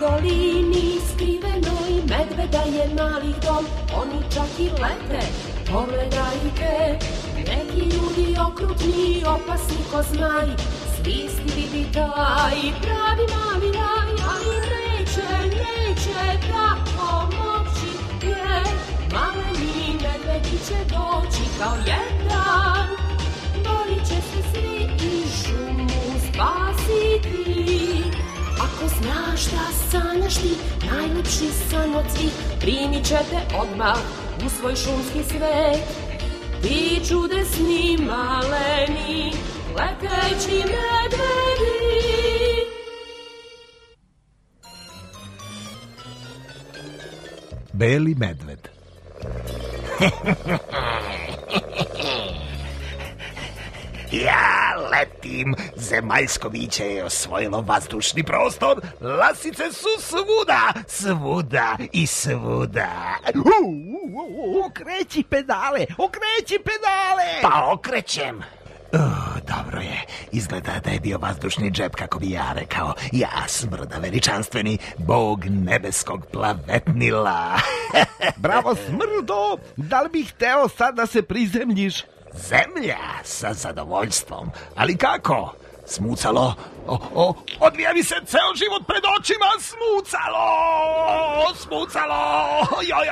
dolini skrivenoj medveda je malih dom, oni čak i lete, pogledajte. Neki ljudi okrutni, opasni ko zmaj, svisti vidi taj pravi mali raj, ali neće da pomoći je. Maleni medvedi će doći kao jedan, borit će se svi i šumu spasiti. Ako znaš da sanjaš ti najlepši san od svih, primit ćete odmah u svoj šumski svet. Ti čudesni maleni leteći medvedi. Beli medved. Ja letim, zemaljsko biće je osvojilo vazdušni prostor, lasice su svuda i svuda. Okreći pedale! Pa okrećem. Dobro je, izgleda da je bio vazdušni džep, kako bi ja rekao. Ja, Smrda veličanstveni, bog nebeskog plavetnila. Bravo, Smrdo! Da li bih hteo sad da se prizemljiš? Zemlja, sa zadovoljstvom. Ali kako? Smucalo, odvija mi se ceo život pred očima. Smucalo, joj.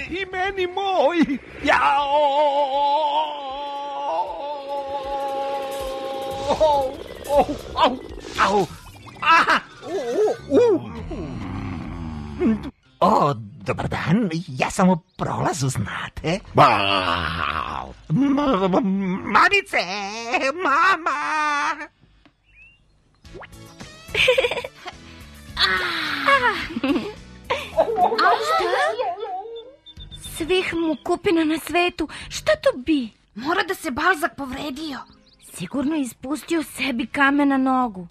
I meni moj. Jao. Au. Aha. Dobar dan, ja sam u prolazu, znate. Mamice, mama! A šta? Svih mu kupina na svetu, šta to bi? Mora da se Balzak povredio. Sigurno ispustio sebi kamen na nogu.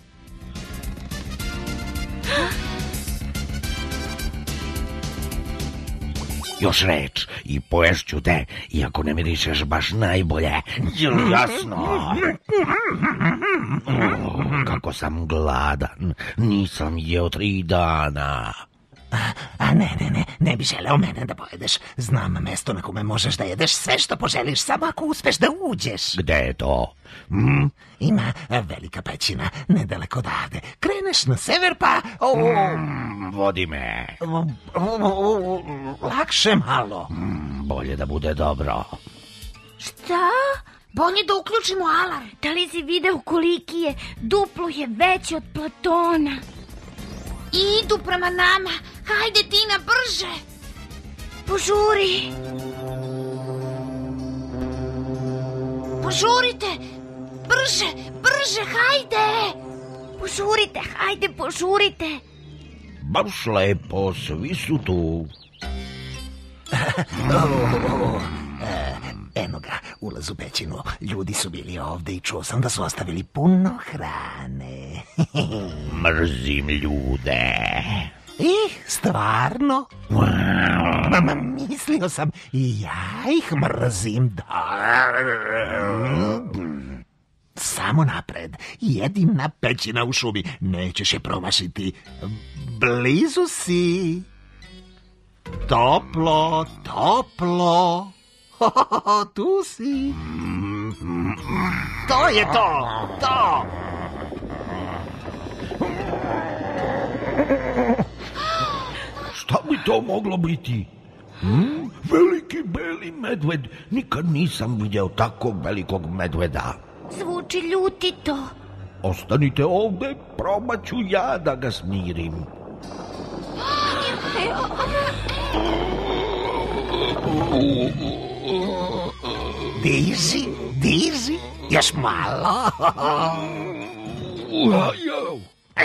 Još reč i poješću te, iako ne mirišeš baš najbolje. Jasno. Kako sam gladan. Nisam jeo 3 dana. Ne bi želeo mene da pojedeš. Znam mesto na kome možeš da jedeš sve što poželiš, samo ako uspeš da uđeš. Gde je to? Ima velika pećina, nedaleko odavde. Kreneš na sever, pa... Vodi me. Lakše malo. Bolje da bude dobro. Šta? Bolje da uključimo alarm. Da li si video koliki je? Duplo je veći od Platona. Idu prema nama. Hajde, Tina, brže. Požuri. Požurite. Brže, hajde. Požurite. Baš lepo, svi su tu. Eno ga, ulaz u pećinu. Ljudi su bili ovde i čuo sam da su ostavili puno hrane. Mrzim ljude. Stvarno? Mislio sam i ja ih mrzim, da. Samo napred, jedina pećina u šumi, nećeš je promašiti. Blizu si. Toplo. Tu si. To je to. Šta bi to moglo biti? Veliki beli medved. Nikad nisam vidio takvog velikog medveda. Zvuči ljutito. Ostanite ovde, probat ću ja da ga smirim. Diži, još malo.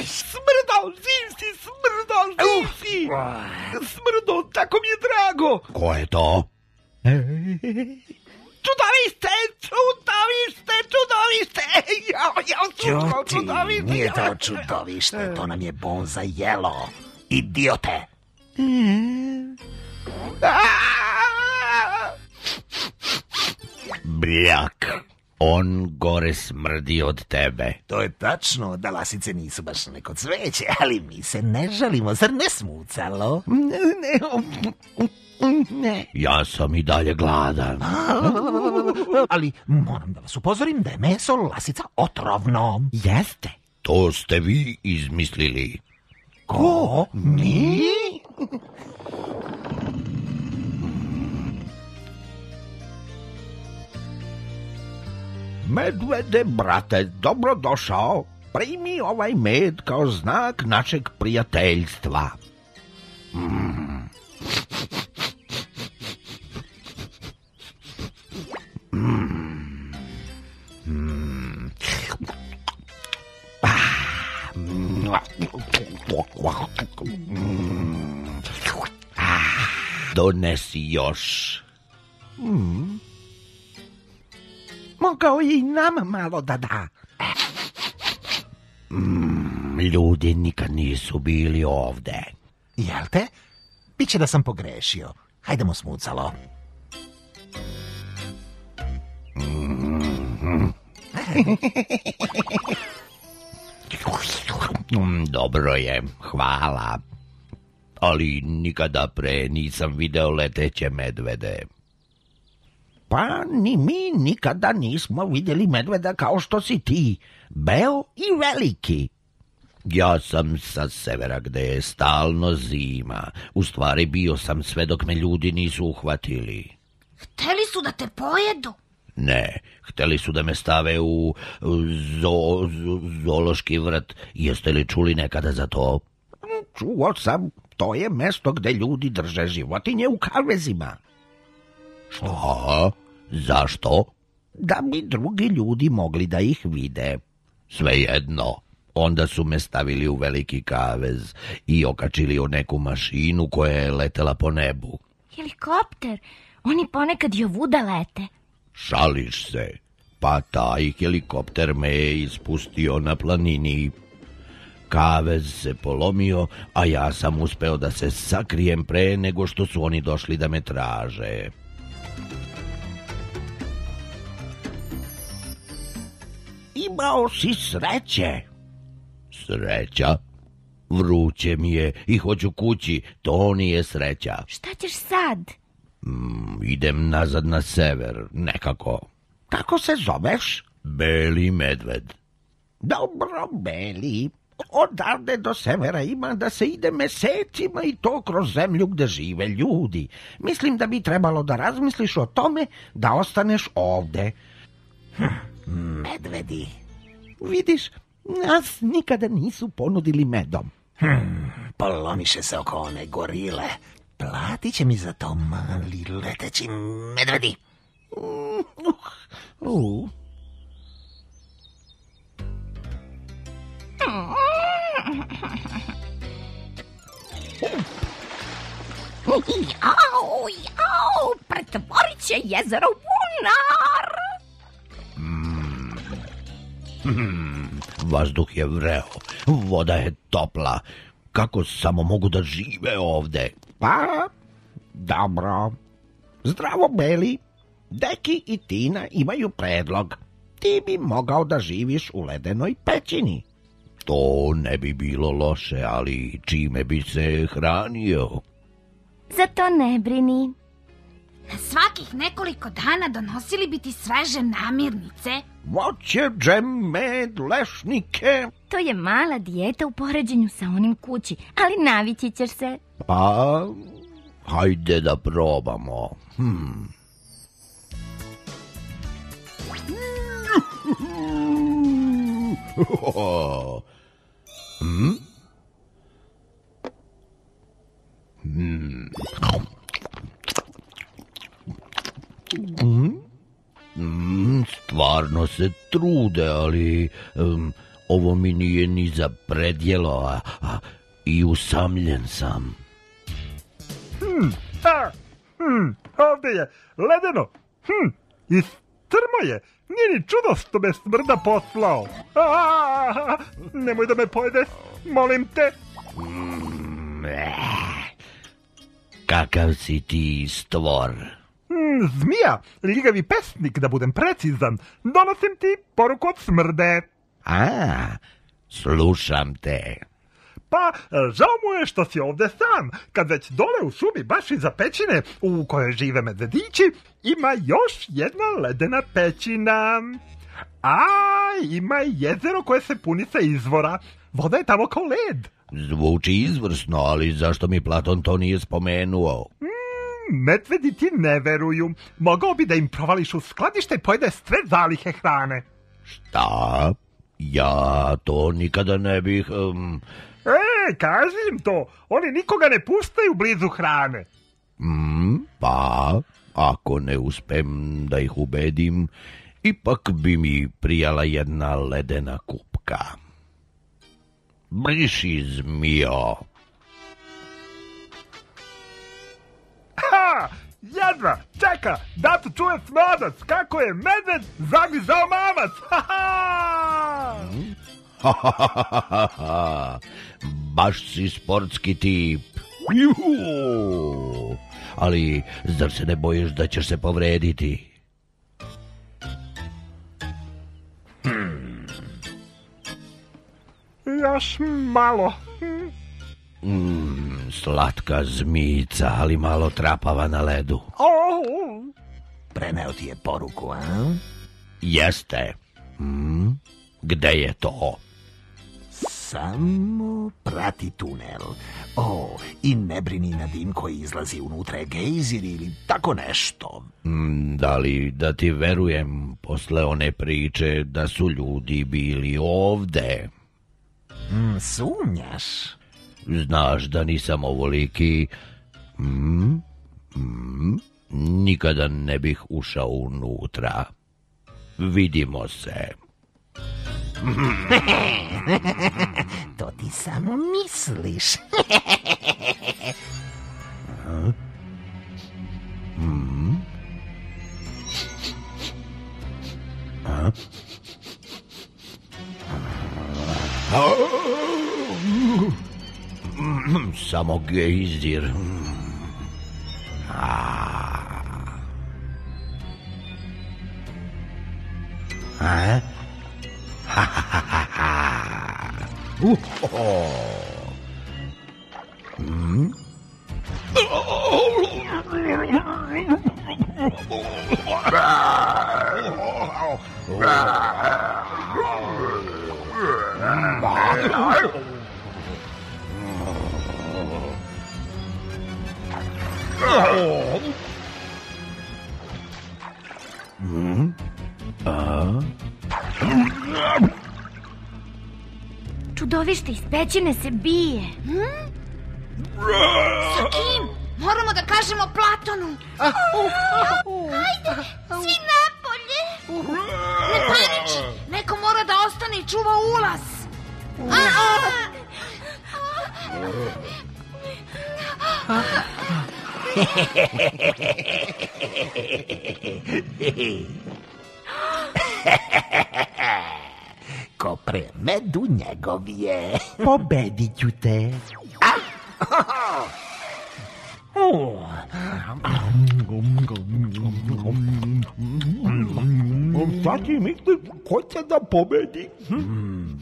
Smrdo, živ si! Smrdo, tako mi je drago. Ko je to? Čuti, nije to čudovište, to nam je Bonza jelo. Idiote. Bljak. On gore smrdi od tebe. To je tačno da lasice nisu baš neko cveće, ali mi se ne žalimo, zar ne, Smucalo? Ne. Ja sam i dalje gladan. Ali moram da vas upozorim da je meso lasica otrovno. Jeste. To ste vi izmislili. Ko? Mi? Medvede, brate, dobrodošao. Primi ovaj med kao znak našeg prijateljstva. Donesi još. Mogao je i nama malo da da. Ljudi nikad nisu bili ovde. Jel te? Biće da sam pogrešio. Hajdemo, Smucalo. Dobro je, hvala. Ali nikada pre nisam video leteće medvede. Pa ni mi nikada nismo vidjeli medveda kao što si ti, beo i veliki. Ja sam sa severa gde je stalno zima. U stvari bio sam sve dok me ljudi nisu uhvatili. Hteli su da te pojedu. Ne, hteli su da me stave u zoološki vrt. Jeste li čuli nekada za to? Čuo sam, to je mesto gde ljudi drže životinje u kavezima. Šta? Zašto? Da bi drugi ljudi mogli da ih vide. Svejedno. Onda su me stavili u veliki kavez i okačili u neku mašinu koja je letela po nebu. Helikopter, oni ponekad i ovuda lete. Šališ se? Pa taj helikopter me je ispustio na planini. Kavez se polomio, a ja sam uspeo da se sakrijem pre nego što su oni došli da me traže. Imao si sreće. Sreća? Vruće mi je i hoću kući, to nije sreća. Šta ćeš sad? Idem nazad na sever, nekako. Kako se zoveš? Beli medved. Dobro, Beli. Odavde do severa ima da se ide mesecima i to kroz zemlju gde žive ljudi. Mislim da bi trebalo da razmisliš o tome da ostaneš ovde. Medvedi. Vidiš, nas nikada nisu ponudili medom. Polomiše se oko one gorile. Platit će mi za to mali leteći medvedi. Jau, pretvorit će jezero u bunar. Vazduh je vreo, voda je topla. Kako samo mogu da žive ovde? Pa, dobro. Zdravo, Beli. Deki i Tina imaju predlog. Ti bi mogao da živiš u ledenoj pećini. To ne bi bilo loše, ali čime bi se hranio? Za to ne brini. Na svakih nekoliko dana donosili bi ti sveže namirnice. Voće, džem, med, lešnike. To je mala dijeta u poređenju sa onim kući, ali navići ćeš se. Pa, hajde da probamo. Stvarno se trude, ali ovo mi nije ni za predjelo, i usamljen sam. Ovde je ledeno. I strmo je. Nije ni čudo što me smrda poslao. Nemoj da me pojedeš, molim te. Kakav si ti stvor? Zmija, ljigavi pesnik, da budem precizan, donosim ti poruku od Smrde. Slušam te. Pa, žao mu je što si ovde sam, kad već dole u šumi baš iza pećine u kojoj žive medvedići ima još jedna ledena pećina. A ima i jezero koje se puni sa izvora. Voda je tamo kao led. Zvuči izvrsno, ali zašto mi Platon to nije spomenuo? Medvedi ti ne veruju. Mogao bi da im provališ u skladište i pojede sve zalihe hrane. Šta? Ja to nikada ne bih... Kaži im to. Oni nikoga ne puštaju blizu hrane. Pa, ako ne uspem da ih ubedim, ipak bi mi prijala jedna ledena kupka. Briši, zmijo. Jedva, čeka, da tu čuje smradac, kako je medved zagrizao mamac. Baš si sportski tip. Juhu. Ali zar se ne bojiš da ćeš se povrediti? Još malo. Slatka zmijica, ali malo trapava na ledu. Preneo ti je poruku, a? Jeste. Gde je to? Samo prati tunel. I ne brini na dim koji izlazi unutra je gejzir ili tako nešto. Da li da ti verujem posle one priče da su ljudi bili ovde? Sumnjaš? Znaš da nisam ovoliki... Nikada ne bih ušao unutra. Vidimo se. To ti samo misliš. Samo gejzir. Čudovište iz pećine se bije. Sa kim? Moramo da kažemo Platonu. Hajde, svi napolje. Ne paniči, neko mora da ostane i čuva ulaz. Ko pre medu njegov je. Pobedit ću te. Šta ti misliš, ko će da pobedi?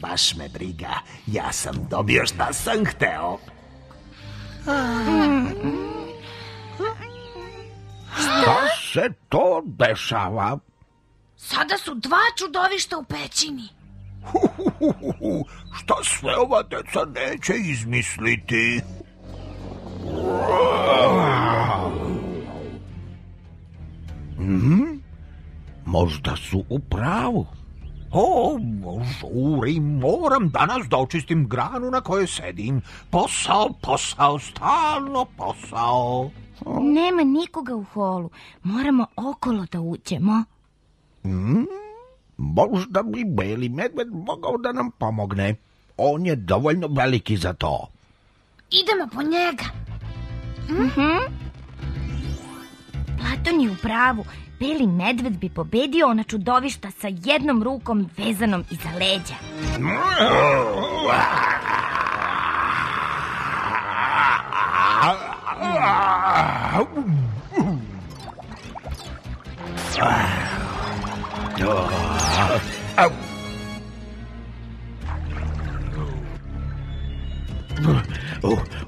Baš me briga. Ja sam dobio šta sam hteo. Šta se to dešava? Sada su 2 čudovišta u pećini. Šta sve ova deca neće izmisliti? Možda su u pravu. Žuri, moram danas da očistim granu na kojoj sedim. Posao, stalno posao. Nema nikoga u holu. Moramo okolo da uđemo. Možda bi beli medved mogao da nam pomogne. On je dovoljno veliki za to. Idemo po njega. Platon je u pravu. Beli medved bi pobedio ona čudovišta sa jednom rukom vezanom iza leđa.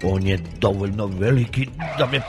On je dovoljno veliki da me